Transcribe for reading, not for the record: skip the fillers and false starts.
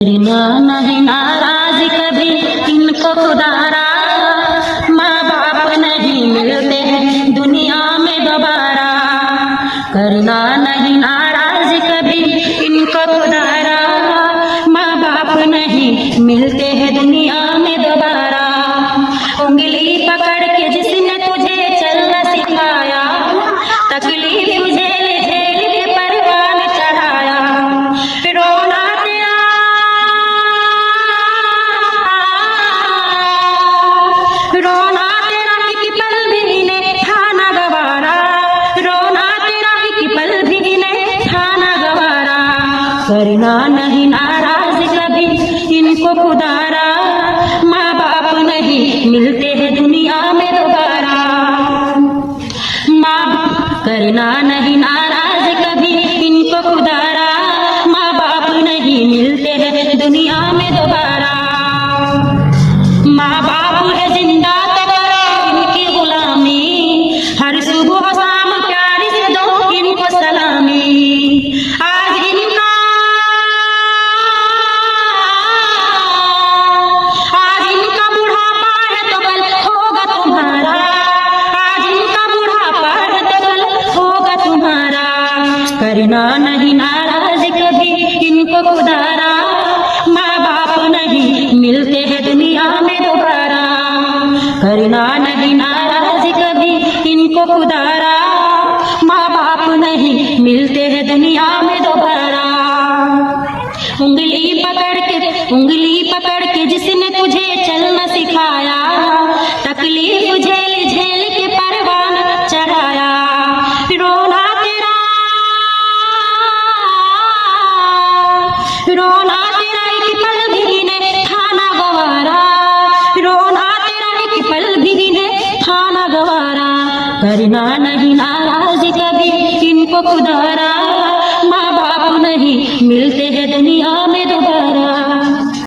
करना नहीं नाराज कभी इनको खुदारा, माँ बाप नहीं मिलते हैं दुनिया में दोबारा। करना नहीं नाराज कभी इनको खुदारा, माँ बाप नहीं मिलते हैं दुनिया में दोबारा। उंगली पकड़ के जिसने तुझे चलना सिखाया, तकलीफ झेल झेल के परवान चढ़ाया। रोना तेरा रोना तेरा एक पल भी ने खाना गवारा, रोना तेरा एक पल भी ने खाना गवारा। करना नहीं नाराज कभी इनको खुदारा, माँ बाप नहीं मिलते हैं दुनिया में दोबारा। करना नहीं नाराज कभी इनको खुदारा, माँ बाप नहीं मिलते हैं दुनिया में दोबारा। माँ बाप है जिंदा तो करो इनकी गुलामी, हर सुबह शाम प्यार से दो इनको सलामी। आज इनका बुढ़ापा है तो कल होगा तुम्हारा, आज इनका बुढ़ापा है तो कल होगा तुम्हारा। करना नहीं नाराज कभी इनको खुदारा, माँ बाप नहीं मिलते हैं दुनिया में दोबारा। करना नहीं नाराज कभी इनको खुदारा, माँ बाप नहीं मिलते हैं दुनिया में दोबारा। उंगली पकड़ के जिसने तुझे चलना सिखाया, तकलीफ झेल झेल के परवान चढ़ाया। रोना तेरा एक पल भी ने खाना गवारा, रोना तेरा एक पल भी ने खाना गवारा। करना नहीं नाराज कभी इनको खुदारा,